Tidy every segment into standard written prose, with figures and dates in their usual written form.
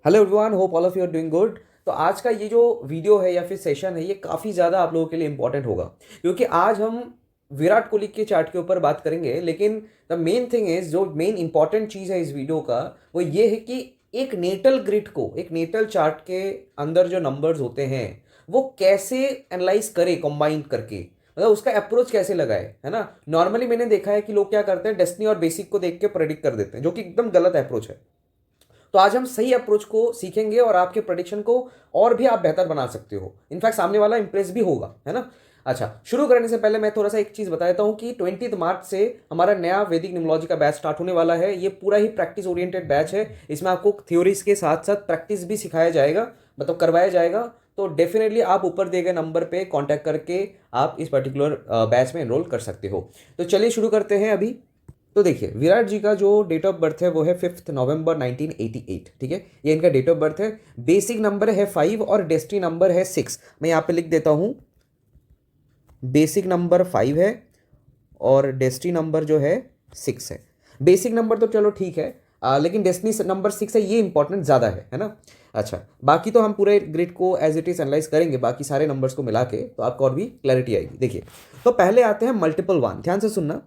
Hello everyone, hope all of you are doing good. तो आज का ये जो वीडियो है या फिर सेशन है, ये काफ़ी ज़्यादा आप लोगों के लिए इंपॉर्टेंट होगा, क्योंकि आज हम विराट कोहली के चार्ट के ऊपर बात करेंगे। लेकिन द मेन थिंग इज, जो मेन इंपॉर्टेंट चीज़ है इस वीडियो का, वो ये है कि एक नेटल ग्रिड को, एक नेटल चार्ट के अंदर जो नंबर्स होते हैं वो कैसे एनालाइज करे कंबाइन करके, मतलब उसका अप्रोच कैसे लगाए, है ना। नॉर्मली मैंने देखा है कि लोग क्या करते हैं, डेस्टिनी और बेसिक को देख के प्रेडिक्ट कर देते हैं, जो कि एकदम गलत अप्रोच है। तो आज हम सही अप्रोच को सीखेंगे और आपके प्रेडिक्शन को और भी आप बेहतर बना सकते हो। इनफैक्ट सामने वाला इंप्रेस भी होगा, है ना। अच्छा, शुरू करने से पहले मैं थोड़ा सा एक चीज़ बता देता हूँ कि 20 मार्च से हमारा नया वैदिक न्यूमरोलॉजी का बैच स्टार्ट होने वाला है। ये पूरा ही प्रैक्टिस ओरिएंटेड बैच है। इसमें आपको थ्योरीज के साथ साथ प्रैक्टिस भी सिखाया जाएगा, मतलब करवाया जाएगा। तो डेफिनेटली आप ऊपर दिए गए नंबर पे कांटेक्ट करके आप इस पर्टिकुलर बैच में एनरोल कर सकते हो। तो चलिए शुरू करते हैं अभी। तो देखिए, विराट जी का जो डेट ऑफ बर्थ है वो है 5 नवंबर 1988। ठीक है, ये इनका डेट ऑफ बर्थ है। बेसिक नंबर है 5 और डेस्टिनी नंबर है 6। मैं यहाँ पे लिख देता हूँ, बेसिक नंबर 5 है और डेस्टिनी नंबर जो है 6 है। बेसिक नंबर तो चलो ठीक है, लेकिन डेस्टिनी नंबर 6 है, ये इंपॉर्टेंट ज़्यादा है ना। अच्छा, बाकी तो हम पूरे ग्रिड को एज इट इज़ एनालाइज करेंगे, बाकी सारे नंबर्स को मिला के, तो आपको और भी क्लैरिटी आएगी। देखिए, तो पहले आते हैं मल्टीपल वन। ध्यान से सुनना।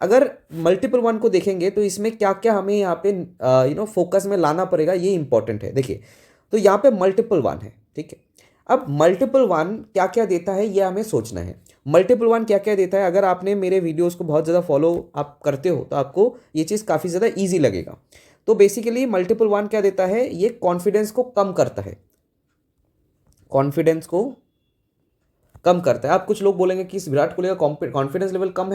अगर मल्टीपल वन को देखेंगे तो इसमें क्या क्या हमें यहाँ पे फोकस में लाना पड़ेगा, ये इंपॉर्टेंट है। देखिए, तो यहाँ पे मल्टीपल वन है, ठीक है। अब मल्टीपल वन क्या क्या देता है ये हमें सोचना है। मल्टीपल वन क्या क्या देता है, अगर आपने मेरे वीडियोस को बहुत ज़्यादा फॉलो आप करते हो तो आपको ये चीज़ काफ़ी ज़्यादा ईजी लगेगा। तो बेसिकली मल्टीपल वन क्या देता है, ये कॉन्फिडेंस को कम करता है। कॉन्फिडेंस को कम करता है। आप कुछ लोग बोलेंगे कि इस विराट कोहली का कॉन्फिडेंस लेवल कम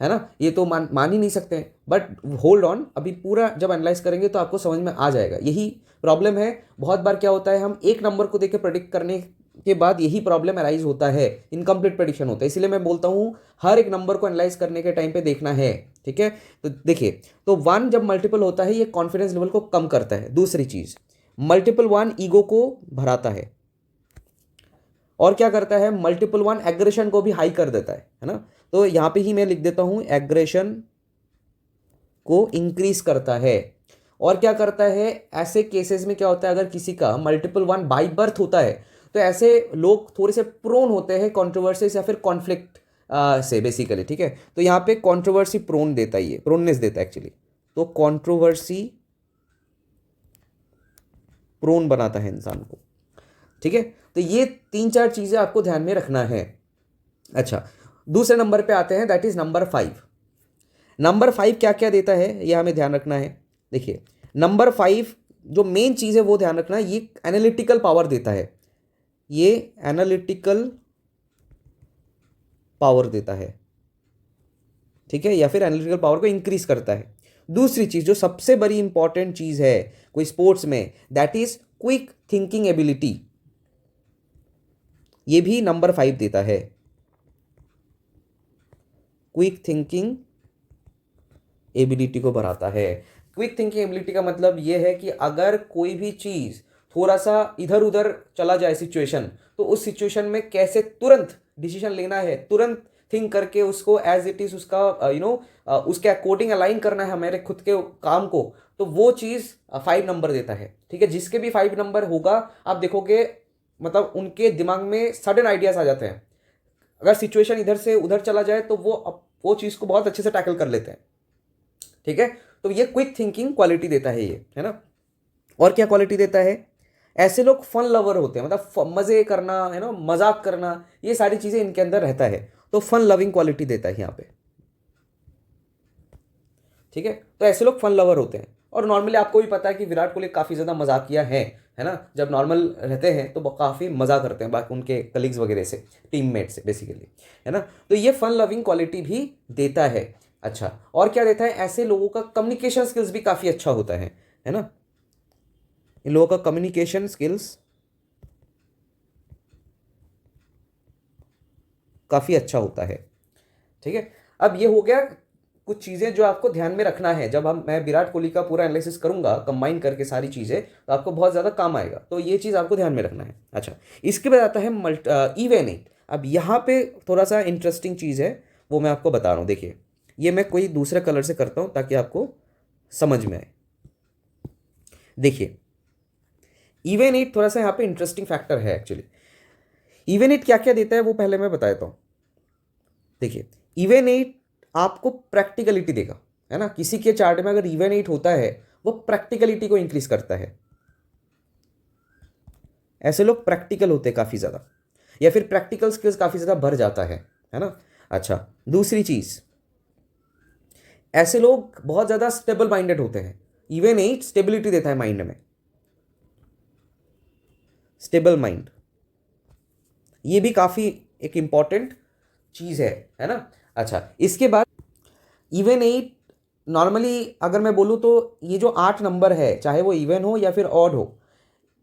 है ना, ये तो मान ही नहीं सकते हैं। बट होल्ड ऑन, अभी पूरा जब एनालाइज करेंगे तो आपको समझ में आ जाएगा। यही प्रॉब्लम है। बहुत बार क्या होता है, हम एक नंबर को देख के प्रेडिक्ट करने के बाद यही प्रॉब्लम अराइज होता है, इनकम्प्लीट प्रेडिक्शन होता है। इसलिए मैं बोलता हूँ हर एक नंबर को एनालाइज करने के टाइम पे देखना है, ठीक है। तो देखिए, तो वन जब मल्टीपल होता है ये कॉन्फिडेंस लेवल को कम करता है। दूसरी चीज, मल्टीपल वन ईगो को भराता है। और क्या करता है, मल्टीपल वन एग्रेशन को भी हाई कर देता है ना। तो यहां पे ही मैं लिख देता हूं, एग्रेशन को इंक्रीज करता है। और क्या करता है, ऐसे केसेस में क्या होता है, अगर किसी का मल्टीपल वन बाई बर्थ होता है तो ऐसे लोग थोड़े से प्रोन होते हैं कॉन्ट्रोवर्सीज या फिर कॉन्फ्लिक्ट से, बेसिकली। ठीक है, तो यहाँ पे कॉन्ट्रोवर्सी प्रोन देता है, ये प्रोननेस देता है एक्चुअली। तो कॉन्ट्रोवर्सी प्रोन बनाता है इंसान को, ठीक है। तो ये तीन चार चीजें आपको ध्यान में रखना है। अच्छा, दूसरे नंबर पे आते हैं, दैट इज नंबर 5। नंबर 5 क्या क्या देता है ये हमें ध्यान रखना है। देखिए, नंबर 5 जो मेन चीज है वो ध्यान रखना है, ये एनालिटिकल पावर देता है। ये एनालिटिकल पावर देता है, ठीक है, या फिर एनालिटिकल पावर को इंक्रीज करता है। दूसरी चीज जो सबसे बड़ी इंपॉर्टेंट चीज है कोई स्पोर्ट्स में, that is quick thinking ability. ये भी नंबर 5 देता है, क्विक थिंकिंग एबिलिटी को बढ़ाता है। क्विक थिंकिंग एबिलिटी का मतलब यह है कि अगर कोई भी चीज थोड़ा सा इधर उधर चला जाए सिचुएशन, तो उस सिचुएशन में कैसे तुरंत डिसीजन लेना है, तुरंत थिंक करके उसको एज इट इज उसका उसके अकॉर्डिंग अलाइन करना है हमारे खुद के काम को, तो वो चीज 5 नंबर देता है। ठीक है, जिसके भी 5 नंबर होगा आप देखोगे, मतलब उनके दिमाग में सडन आइडियाज आ जाते हैं। अगर सिचुएशन इधर से उधर चला जाए तो वो चीज को बहुत अच्छे से टैकल कर लेते हैं, ठीक है। तो ये क्विक थिंकिंग क्वालिटी देता है, ये है ना। और क्या क्वालिटी देता है, ऐसे लोग फन लवर होते हैं, मतलब मजे करना, है ना, मजाक करना, ये सारी चीजें इनके अंदर रहता है। तो फन लविंग क्वालिटी देता है यहाँ पे, ठीक है। तो ऐसे लोग फन लवर होते हैं। और नॉर्मली आपको भी पता है कि विराट कोहली काफ़ी ज़्यादा मजाकिया है ना। जब नॉर्मल रहते हैं तो वो काफ़ी मज़ा करते हैं बाकी उनके कलीग्स वगैरह से, टीममेट से बेसिकली, है ना। तो ये फन लविंग क्वालिटी भी देता है। अच्छा, और क्या देता है, ऐसे लोगों का कम्युनिकेशन स्किल्स भी काफ़ी अच्छा होता है ना। इन लोगों का कम्युनिकेशन स्किल्स काफ़ी अच्छा होता है, ठीक है। अब ये हो गया कुछ चीज़ें जो आपको ध्यान में रखना है। जब मैं विराट कोहली का पूरा एनालिसिस करूंगा कंबाइन करके सारी चीज़ें, तो आपको बहुत ज़्यादा काम आएगा। तो ये चीज़ आपको ध्यान में रखना है। अच्छा, इसके बाद आता है इवेनिंग। अब यहाँ पे थोड़ा सा इंटरेस्टिंग चीज़ है, वो मैं आपको बता रहा हूँ। देखिए, ये मैं कोई दूसरे कलर से करता हूँ ताकि आपको समझ में आए। देखिए, इवन एट थोड़ा सा यहाँ पे इंटरेस्टिंग फैक्टर है एक्चुअली। इवन एट क्या क्या देता है वो पहले मैं बता देता हूँ। देखिए, इवन एट आपको प्रैक्टिकलिटी देगा, है ना। किसी के चार्ट में अगर इवन एट होता है वो प्रैक्टिकलिटी को इंक्रीज करता है। ऐसे लोग प्रैक्टिकल होते हैं काफ़ी ज़्यादा, या फिर प्रैक्टिकल स्किल्स काफ़ी ज़्यादा बढ़ जाता है ना। अच्छा, दूसरी चीज़, ऐसे लोग बहुत ज़्यादा स्टेबल माइंडेड होते हैं। इवन एट स्टेबिलिटी देता है माइंड में, स्टेबल माइंड, ये भी काफ़ी एक इंपॉर्टेंट चीज़ है ना। अच्छा, इसके बाद इवन एट नॉर्मली अगर मैं बोलूँ तो ये जो 8 नंबर है, चाहे वो इवन हो या फिर ऑड हो,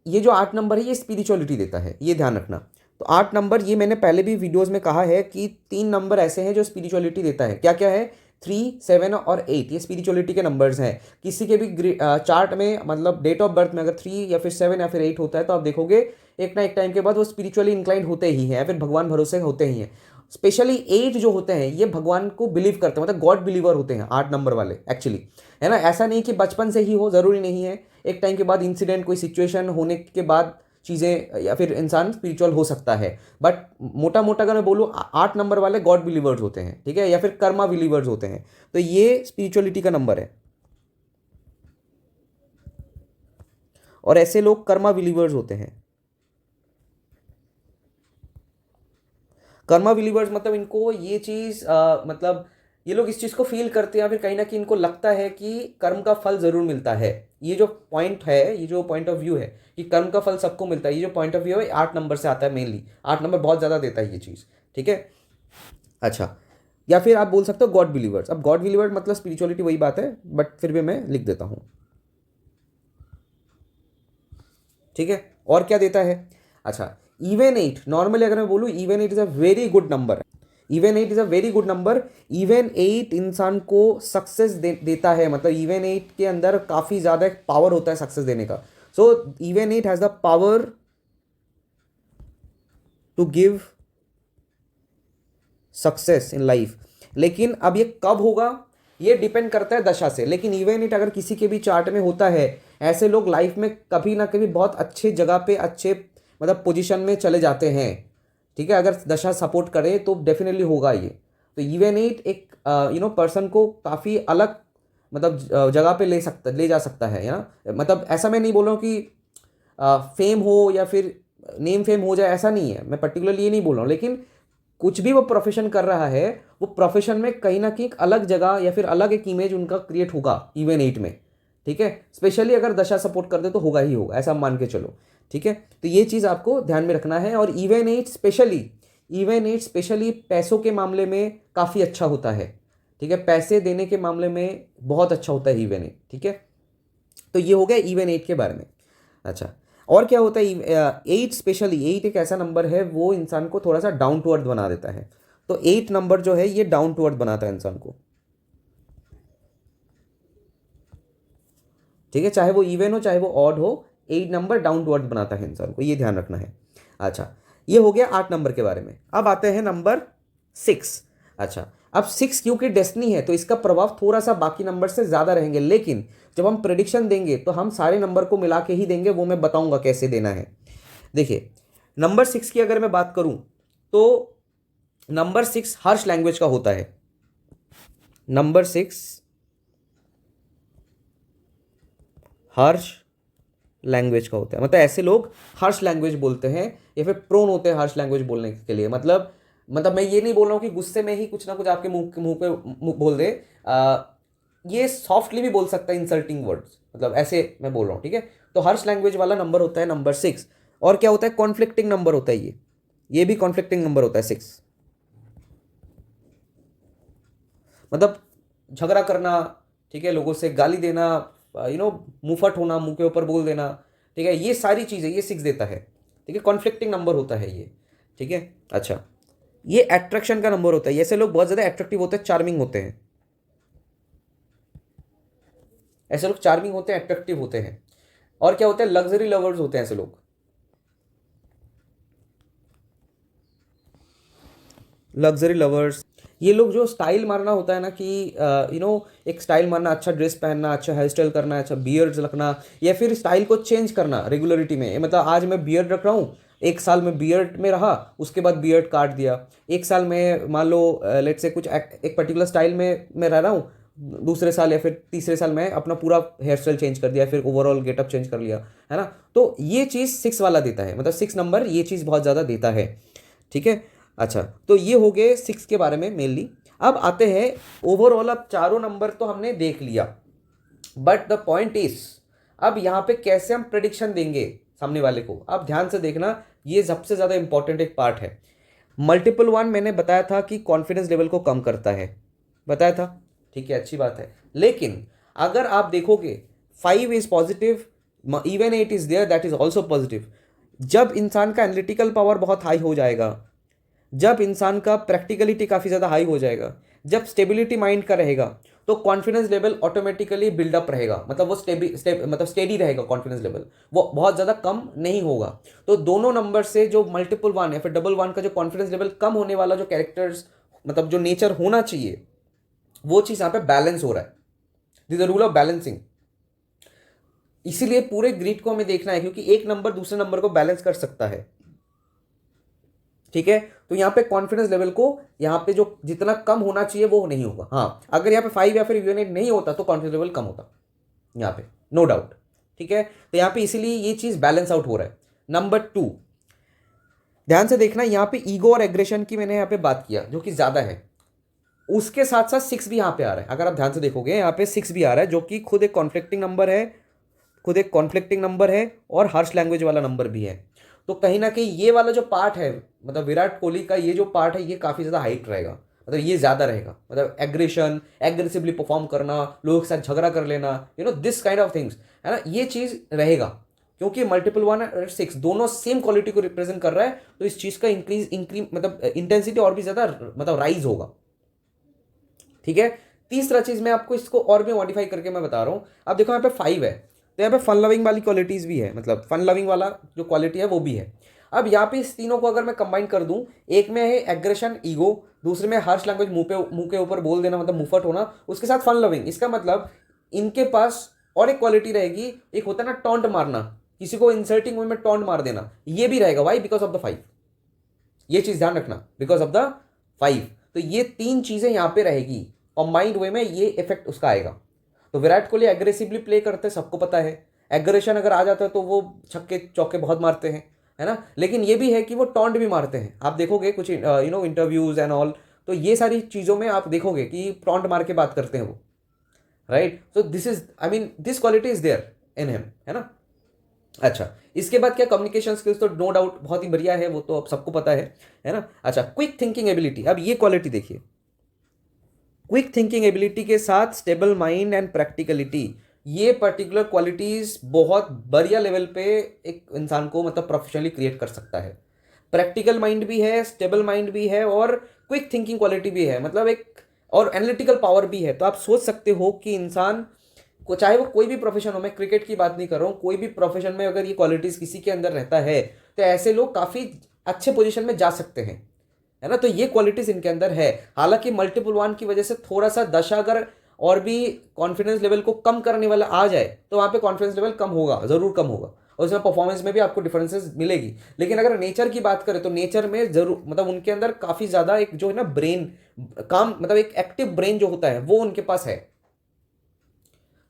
ये जो 8 नंबर है ये स्पिरिचुअलिटी देता है, ये ध्यान रखना। तो 8 नंबर, ये मैंने पहले भी वीडियोस में कहा है कि 3 नंबर ऐसे हैं जो स्पिरिचुअलिटी देता है। क्या क्या है? 3, 7 और 8, ये स्पिरिचुअलिटी के नंबर्स हैं। किसी के भी चार्ट में, मतलब डेट ऑफ बर्थ में अगर 3 या फिर 7 या फिर 8 होता है तो आप देखोगे एक ना एक टाइम के बाद वो स्पिरिचुअली इंक्लाइंड होते ही हैं, या फिर भगवान भरोसे होते ही हैं। स्पेशली 8 जो होते हैं ये भगवान को बिलीव करते हैं, मतलब गॉड बिलीवर होते हैं 8 नंबर वाले एक्चुअली, है ना। ऐसा नहीं कि बचपन से ही हो, ज़रूरी नहीं है। एक टाइम के बाद इंसिडेंट, कोई सिचुएशन होने के बाद चीज़ें, या फिर इंसान स्पिरिचुअल हो सकता है। बट मोटा मोटा अगर मैं बोलूँ 8 नंबर वाले गॉड बिलीवर्स होते हैं, ठीक है, या फिर कर्मा बिलीवर्स होते हैं। तो ये स्पिरिचुअलिटी का नंबर है, और ऐसे लोग कर्मा बिलीवर्स होते हैं। कर्मा बिलीवर्स मतलब इनको ये चीज़ मतलब ये लोग इस चीज़ को फील करते हैं, या फिर कहीं ना कहीं इनको लगता है कि कर्म का फल ज़रूर मिलता है। ये जो पॉइंट है, ये जो पॉइंट ऑफ व्यू है कि कर्म का फल सबको मिलता है, ये जो पॉइंट ऑफ व्यू है 8 नंबर से आता है मेनली। 8 नंबर बहुत ज़्यादा देता है ये चीज़, ठीक है। अच्छा, या फिर आप बोल सकते हो गॉड बिलीवर्स। अब गॉड बिलीवर्स मतलब स्पिरिचुअलिटी वही बात है, बट फिर भी मैं लिख देता हूँ, ठीक है। और क्या देता है? अच्छा, इवन एट, नॉर्मली अगर मैं बोलूँ even at is a very good number. Even at is a very good number. Even at इंसान को सक्सेस देता है, मतलब इवन एट के अंदर काफ़ी ज़्यादा पावर होता है सक्सेस देने का। So even eight has the power to give success in life. लेकिन अब ये कब होगा ये डिपेंड करता है दशा से। लेकिन इवन इट अगर किसी के भी चार्ट में होता है, ऐसे लोग लाइफ में कभी ना कभी बहुत अच्छे जगह पे, अच्छे मतलब पोजीशन में चले जाते हैं, ठीक है। अगर दशा सपोर्ट करे तो डेफिनेटली होगा ये। तो इवन इट एक पर्सन को काफ़ी अलग मतलब जगह पे ले जा सकता है ना। मतलब ऐसा मैं नहीं बोल रहा हूँ कि फेम हो या फिर नेम फेम हो जाए, ऐसा नहीं है, मैं पर्टिकुलरली ये नहीं बोल रहा हूँ। लेकिन कुछ भी वो प्रोफेशन कर रहा है, वो प्रोफेशन में कहीं ना कहीं एक अलग जगह या फिर अलग एक इमेज उनका क्रिएट होगा इवन एट में, ठीक है। स्पेशली अगर दशा सपोर्ट कर दे तो होगा ही होगा, ऐसा मान के चलो, ठीक है। तो ये चीज़ आपको ध्यान में रखना है। और इवन एट स्पेशली पैसों के मामले में काफ़ी अच्छा होता है, ठीक है। पैसे देने के मामले में बहुत अच्छा होता है इवन एट, ठीक है। तो ये हो गया इवन एट के बारे में। अच्छा, और क्या होता है? एट, स्पेशली एट एक ऐसा नंबर है वो इंसान को थोड़ा सा डाउन टू अर्थ बना देता है। तो एट नंबर जो है ये डाउन टू अर्थ बनाता है इंसान को, ठीक है। चाहे वो इवन हो चाहे वो ऑड हो, eight number down to earth बनाता है इंसान को, ये ध्यान रखना है। अच्छा, ये हो गया 8 नंबर के बारे में। अब आते हैं नंबर 6। अच्छा, अब 6 क्योंकि डेस्टिनी है तो इसका प्रभाव थोड़ा सा बाकी नंबर से ज़्यादा रहेंगे, लेकिन जब हम प्रिडिक्शन देंगे तो हम सारे नंबर को मिला के ही देंगे, वो मैं बताऊंगा कैसे देना है। देखिए, नंबर 6 की अगर मैं बात करूं तो नंबर 6 हर्ष लैंग्वेज का होता है। नंबर 6 हर्ष लैंग्वेज का होता है, मतलब ऐसे लोग हर्ष लैंग्वेज बोलते हैं या फिर प्रोन होते हैं हर्ष लैंग्वेज बोलने के लिए। मतलब मैं ये नहीं बोल रहा हूँ कि गुस्से में ही कुछ ना कुछ आपके मुंह पे बोल दे। ये सॉफ्टली भी बोल सकता है इंसल्टिंग वर्ड्स, मतलब ऐसे मैं बोल रहा हूँ, ठीक है। तो हर्ष लैंग्वेज वाला नंबर होता है नंबर 6। और क्या होता है? कॉन्फ्लिक्टिंग नंबर होता है ये भी कॉन्फ्लिक्टिंग नंबर होता है 6। मतलब झगड़ा करना, ठीक है, लोगों से गाली देना, मुंहफट होना, मुंह के ऊपर बोल देना, ठीक है, ये सारी चीज़ें ये 6 देता है, ठीक है। कॉन्फ्लिक्टिंग नंबर होता है ये, ठीक है। अच्छा, ये अट्रैक्शन का नंबर होता है। ऐसे लोग बहुत ज़्यादा अट्रैक्टिव होते हैं, चार्मिंग होते हैं। ऐसे लोग चार्मिंग होते हैं, अट्रैक्टिव होते हैं। और क्या होता है? लग्जरी लवर्स होते हैं ऐसे लोग, लग्जरी लवर्स। ये लोग जो स्टाइल मारना होता है ना कि एक स्टाइल मारना, अच्छा ड्रेस पहनना, अच्छा हेयर स्टाइल करना, अच्छा बियर्ड्स रखना, या फिर स्टाइल को चेंज करना रेगुलरिटी में, मतलब आज मैं बियर्ड रख रहा हूँ, एक साल में बियर्ड में रहा, उसके बाद बियर्ड काट दिया, एक साल में मान लो लेट से कुछ एक पर्टिकुलर स्टाइल में मैं रह रहा हूँ, दूसरे साल या फिर तीसरे साल में अपना पूरा हेयर स्टाइल चेंज कर दिया, फिर ओवरऑल गेटअप चेंज कर लिया, है ना। तो ये चीज़ 6 वाला देता है, मतलब 6 नंबर ये चीज़ बहुत ज़्यादा देता है, ठीक है। अच्छा, तो ये हो गए 6 के बारे में मेनली। अब आते हैं ओवरऑल, अब चारों नंबर तो हमने देख लिया, बट द पॉइंट इज अब यहाँ पे कैसे हम प्रेडिक्शन देंगे सामने वाले को, आप ध्यान से देखना, ये सबसे ज़्यादा इंपॉर्टेंट एक पार्ट है। मल्टीपल वन मैंने बताया था कि कॉन्फिडेंस लेवल को कम करता है, बताया था, ठीक है, अच्छी बात है। लेकिन अगर आप देखोगे 5 is positive, even 8 is there, that is also positive. जब इंसान का एनालिटिकल पावर बहुत हाई हो जाएगा, जब इंसान का प्रैक्टिकलिटी काफ़ी ज़्यादा हाई हो जाएगा, जब स्टेबिलिटी माइंड का रहेगा, तो कॉन्फिडेंस लेवल ऑटोमेटिकली बिल्डअप रहेगा, मतलब वो मतलब स्टेडी रहेगा कॉन्फिडेंस लेवल, वो बहुत ज़्यादा कम नहीं होगा। तो दोनों नंबर से जो मल्टीपल वन या फिर डबल वन का जो कॉन्फिडेंस लेवल कम होने वाला जो कैरेक्टर्स, मतलब जो नेचर होना चाहिए, वो चीज़ यहाँ पे बैलेंस हो रहा है। This the rule of balancing. इसीलिए पूरे ग्रिड को हमें देखना है, क्योंकि एक नंबर दूसरे नंबर को बैलेंस कर सकता है, ठीक है। तो यहाँ पे कॉन्फिडेंस लेवल को यहाँ पे जो जितना कम होना चाहिए वो नहीं होगा। हाँ, अगर यहाँ पे 5 या फिर यूनिट नहीं होता तो कॉन्फिडेंस लेवल कम होता यहाँ पे, नो डाउट, ठीक है। तो यहाँ पे इसीलिए ये चीज बैलेंस आउट हो रहा है। नंबर 2, ध्यान से देखना, यहाँ पे ईगो और एग्रेशन की मैंने यहाँ पे बात किया जो कि ज्यादा है, उसके साथ साथ 6 भी यहाँ पे आ रहा है। अगर आप ध्यान से देखोगे यहाँ पे 6 भी आ रहा है, जो कि खुद एक कॉन्फ्लिक्टिंग नंबर है, खुद एक कॉन्फ्लिक्टिंग नंबर है और हार्श लैंग्वेज वाला नंबर भी है। तो कहीं ना कहीं ये वाला जो पार्ट है, मतलब विराट कोहली का ये जो पार्ट है, ये काफ़ी ज़्यादा हाइट रहेगा, मतलब ये ज़्यादा रहेगा, मतलब एग्रेशन, एग्रेसिवली परफॉर्म करना, लोगों के साथ झगड़ा कर लेना, दिस काइंड ऑफ थिंग्स, है ना, ये चीज़ रहेगा। क्योंकि मल्टीपल वन और 6 दोनों सेम क्वालिटी को रिप्रेजेंट कर रहा है, तो इस चीज़ का इंक्रीज मतलब इंटेंसिटी और भी ज़्यादा मतलब राइज होगा, ठीक है। तीसरा चीज़ मैं आपको इसको और भी मॉडिफाई करके मैं बता रहा हूँ। अब देखो यहाँ पे 5 है, तो यहाँ पे फन लविंग वाली क्वालिटीज़ भी है, मतलब फन लविंग वाला जो क्वालिटी है वो भी है। अब यहाँ पे इस तीनों को अगर मैं कंबाइन कर दूं, एक में है एग्रेशन ईगो, दूसरे में हार्श लैंग्वेज, मुंह के ऊपर बोल देना, मतलब मुंहफट होना, उसके साथ फन लविंग, इसका मतलब इनके पास और एक क्वालिटी रहेगी, एक होता है ना टॉन्ट मारना, किसी को इंसल्टिंग वे में टॉन्ट मार देना, ये भी रहेगा। वाई? बिकॉज ऑफ द 5, ये चीज़ ध्यान रखना, बिकॉज ऑफ द 5। तो ये 3 चीज़ें यहाँ पे रहेगी, कंबाइंड वे में ये इफेक्ट उसका आएगा। तो विराट कोहली एग्रेसिवली प्ले करते हैं, सबको पता है, एग्रेशन अगर आ जाता है तो वो छक्के चौके बहुत मारते हैं, है ना। लेकिन ये भी है कि वो टॉन्ट भी मारते हैं, आप देखोगे कुछ इंटरव्यूज एंड ऑल, तो ये सारी चीज़ों में आप देखोगे कि टॉन्ट मार के बात करते हैं वो, right. So this is, I mean this quality is there in him, है ना। अच्छा, इसके बाद क्या, कम्युनिकेशन स्किल्स तो नो डाउट बहुत ही बढ़िया है, वो तो अब सबको पता है ना। अच्छा, क्विक थिंकिंग एबिलिटी, अब ये क्वालिटी देखिए, क्विक थिंकिंग एबिलिटी के साथ स्टेबल माइंड एंड प्रैक्टिकलिटी, ये पर्टिकुलर क्वालिटीज बहुत बढ़िया लेवल पे एक इंसान को मतलब प्रोफेशनली क्रिएट कर सकता है। प्रैक्टिकल माइंड भी है, स्टेबल माइंड भी है और क्विक थिंकिंग क्वालिटी भी है, मतलब एक और एनालिटिकल पावर भी है। तो आप सोच सकते हो कि इंसान को, चाहे वो कोई भी प्रोफेशन हो, मैं क्रिकेट की बात नहीं कर रहा हूँ, कोई भी प्रोफेशन में अगर ये क्वालिटीज किसी के अंदर रहता है तो ऐसे लोग काफ़ी अच्छे पोजीशन में जा सकते हैं, है ना। तो ये क्वालिटीज इनके अंदर है। हालांकि मल्टीपल वन की वजह से थोड़ा सा दशा अगर और भी कॉन्फिडेंस लेवल को कम करने वाला आ जाए तो वहाँ पे कॉन्फिडेंस लेवल कम होगा, ज़रूर कम होगा, और उसमें परफॉर्मेंस में भी आपको डिफरेंसेस मिलेगी। लेकिन अगर नेचर की बात करें तो नेचर में जरूर, मतलब उनके अंदर काफ़ी ज़्यादा एक जो है ना ब्रेन काम, मतलब एक एक्टिव ब्रेन जो होता है वो उनके पास है।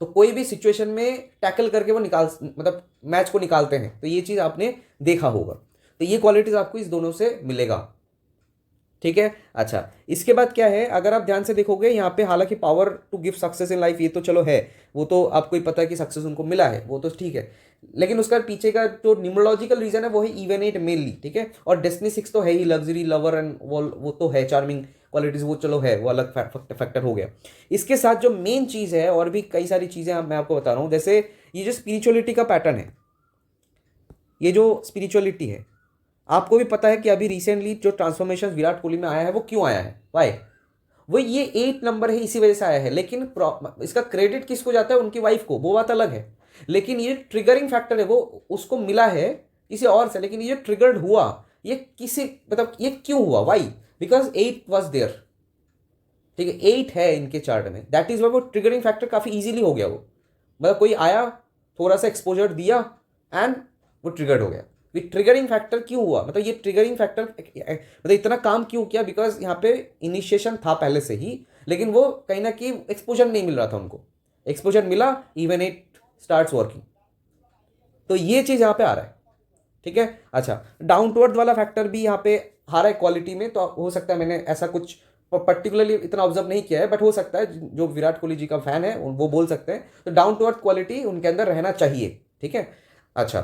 तो कोई भी सिचुएशन में टैकल करके वो निकाल, मतलब मैच को निकालते हैं, तो ये चीज़ आपने देखा होगा। तो ये क्वालिटीज़ आपको इस दोनों से मिलेगा, ठीक है। अच्छा, इसके बाद क्या है, अगर आप ध्यान से देखोगे यहाँ पे, हालांकि power to give success in life ये तो चलो है, वो तो आपको ही पता है कि सक्सेस उनको मिला है, वो तो ठीक है। लेकिन उसका पीछे का जो न्यूमरोलॉजिकल रीजन है वो है इवन 8 मेनली, ठीक है। और डेस्टिनी 6 तो है ही, लग्जरी, लवर एंड वो तो है, चार्मिंग क्वालिटीज वो चलो है, वो अलग फैक्टर हो गया। इसके साथ जो मेन चीज़ है, और भी कई सारी चीज़ें मैं आपको बता रहा हूँ, जैसे ये जो स्पिरिचुअलिटी का पैटर्न है, ये जो स्पिरिचुअलिटी है, आपको भी पता है कि अभी रिसेंटली जो ट्रांसफॉर्मेशन विराट कोहली में आया है वो क्यों आया है, वाई? वो ये 8 नंबर है इसी वजह से आया है। लेकिन इसका क्रेडिट किसको जाता है, उनकी वाइफ को, वो बात अलग है। लेकिन ये ट्रिगरिंग फैक्टर है, वो उसको मिला है किसी और से, लेकिन ये ट्रिगर्ड हुआ, ये किसी, मतलब ये क्यों हुआ, वाई? बिकॉज 8 वॉज देयर, ठीक है, 8 है इनके चार्ट में, दैट इज वाई वो ट्रिगरिंग फैक्टर काफी इजीली हो गया वो, मतलब कोई आया थोड़ा सा एक्सपोजर दिया एंड वो ट्रिगर्ड हो गया। ये ट्रिगरिंग फैक्टर क्यों हुआ, मतलब ये ट्रिगरिंग फैक्टर मतलब इतना काम क्यों किया, बिकॉज यहाँ पे इनिशिएशन था पहले से ही, लेकिन वो कहीं ना कहीं एक्सपोजर नहीं मिल रहा था उनको, एक्सपोजर मिला, इवन इट स्टार्ट्स वर्किंग, तो ये चीज यहाँ पे आ रहा है। ठीक है, अच्छा डाउन टू अर्थ वाला फैक्टर भी यहाँ पे आ रहा है क्वालिटी में, तो हो सकता है मैंने ऐसा कुछ पर्टिकुलरली इतना ऑब्जर्व नहीं किया है, बट हो सकता है जो विराट कोहली जी का फैन है वो बोल सकते हैं, तो डाउन टू अर्थ क्वालिटी उनके अंदर रहना चाहिए। ठीक है, अच्छा,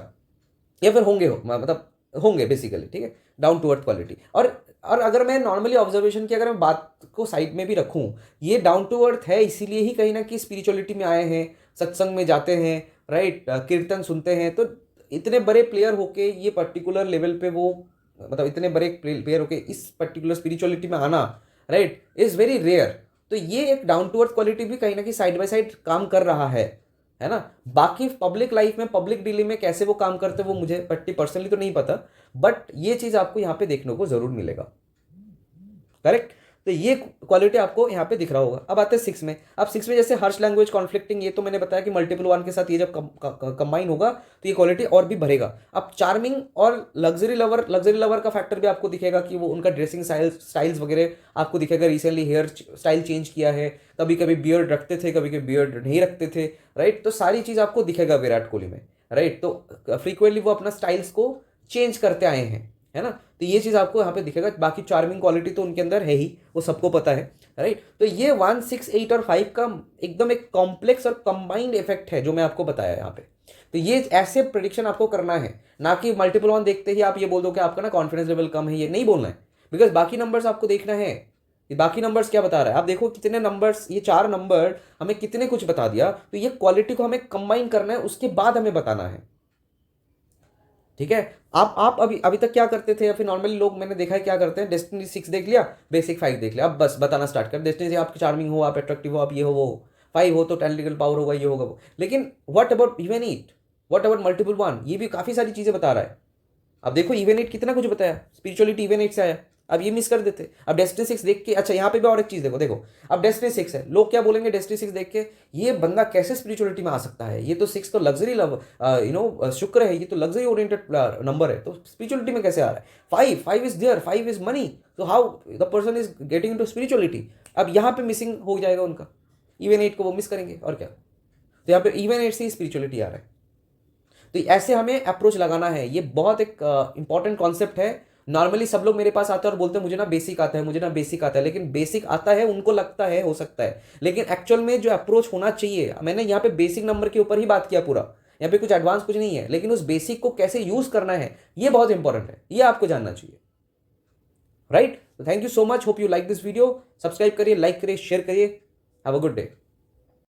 या फिर होंगे मतलब होंगे बेसिकली। ठीक है, डाउन टू अर्थ क्वालिटी। और अगर मैं नॉर्मली ऑब्जर्वेशन की अगर मैं बात को साइड में भी रखूं, ये डाउन टू अर्थ है इसीलिए ही कहीं ना कहीं स्पिरिचुअलिटी में आए हैं, सत्संग में जाते हैं, राइट, कीर्तन सुनते हैं, तो इतने बड़े प्लेयर होके ये पर्टिकुलर लेवल पे वो, मतलब इतने बड़े प्लेयर होके इस पर्टिकुलर स्पिरिचुअलिटी में आना, राइट, इज वेरी रेयर। तो ये एक डाउन टू अर्थ क्वालिटी भी कहीं ना कहीं साइड बाय साइड काम कर रहा है ना। बाकी पब्लिक लाइफ में, पब्लिक डीलिंग में कैसे वो काम करते हैं वो मुझे पर्सनली तो नहीं पता, बट ये चीज आपको यहाँ पे देखने को जरूर मिलेगा। करेक्ट, तो ये क्वालिटी आपको यहाँ पे दिख रहा होगा। अब आते हैं 6 में। अब 6 में जैसे हर्ष लैंग्वेज कॉन्फ्लिक्टिंग, ये तो मैंने बताया कि मल्टीपल वन के साथ ये जब कंबाइन होगा तो ये क्वालिटी और भी बढ़ेगा। अब चार्मिंग और लग्जरी लवर का फैक्टर भी आपको दिखेगा कि वो उनका ड्रेसिंग स्टाइल्स वगैरह आपको दिखेगा। रिसेंटली हेयर स्टाइल चेंज किया है, कभी कभी बियर्ड रखते थे, कभी कभी बियर्ड नहीं रखते थे, राइट, तो सारी चीज आपको दिखेगा विराट कोहली में, राइट, तो फ्रीक्वेंटली वो अपना स्टाइल्स को चेंज करते आए हैं, है ना, तो ये चीज आपको यहाँ पे दिखेगा। बाकी चार्मिंग क्वालिटी तो उनके अंदर है ही, वो सबको पता है, राइट। तो ये 1, 6, 8 और 5 का एकदम एक कॉम्प्लेक्स और कंबाइंड इफेक्ट है जो मैं आपको बताया यहाँ पे। तो ये ऐसे प्रिडिक्शन आपको करना है, ना कि मल्टीपल वन देखते ही आप ये बोल दो कि आपका ना कॉन्फिडेंस लेवल कम है, ये नहीं बोलना है, बिकॉज बाकी नंबर्स आपको देखना है। बाकी नंबर्स क्या बता रहा है, आप देखो कितने नंबर्स, ये 4 नंबर हमें कितने कुछ बता दिया, तो ये क्वालिटी को हमें कंबाइन करना है, उसके बाद हमें बताना है। ठीक है, आप अभी अभी तक क्या करते थे, या फिर नॉर्मली लोग मैंने देखा है क्या करते हैं, डेस्टिनी 6 देख लिया, बेसिक 5 देख लिया, अब बस बताना स्टार्ट कर, डेस्टिनी से आप चार्मिंग हो, आप अट्रैक्टिव हो, आप ये हो वो हो, 5 हो तो एनालिटिकल पावर होगा, ये होगा वो। लेकिन what about even it, what about multiple one, ये भी काफी सारी चीजें बता रहा है। अब देखो इवन इट कितना कुछ बताया, स्पिरिचुअलिटी इवन इट से आया, अब ये मिस कर देते। अब डेस्टिनी 6 देख के, अच्छा यहाँ पे भी और एक चीज देखो, देखो अब डेस्टिनी 6 है, लोग क्या बोलेंगे डेस्टिनी 6 देख के, ये बंदा कैसे स्पिरिचुअलिटी में आ सकता है, ये तो 6 तो लग्जरी शुक्र है, ये तो लग्जरी ओरिएंटेड नंबर है, तो स्पिरिचुअलिटी में कैसे आ रहा है। 5 इज देयर, 5 इज मनी, तो how the person is getting into spirituality. अब यहाँ पे मिसिंग हो जाएगा उनका, इवन 8 को वो मिस करेंगे और क्या, तो यहाँ पे इवन 8 से ही स्पिरिचुअलिटी आ रहा है। तो ऐसे हमें अप्रोच लगाना है, ये बहुत एक इंपॉर्टेंट कॉन्सेप्ट है। नॉर्मली सब लोग मेरे पास आते हैं और बोलते हैं मुझे ना बेसिक आता है, मुझे ना बेसिक आता है, लेकिन बेसिक आता है उनको लगता है हो सकता है, लेकिन एक्चुअल में जो अप्रोच होना चाहिए, मैंने यहाँ पे बेसिक नंबर के ऊपर ही बात किया पूरा, यहाँ पे कुछ एडवांस कुछ नहीं है, लेकिन उस बेसिक को कैसे यूज करना है ये बहुत इंपॉर्टेंट है, ये आपको जानना चाहिए, right. Thank you so much, hope you like this video, subscribe करिए, लाइक करिए, शेयर करिए, हैव अ गुड डे।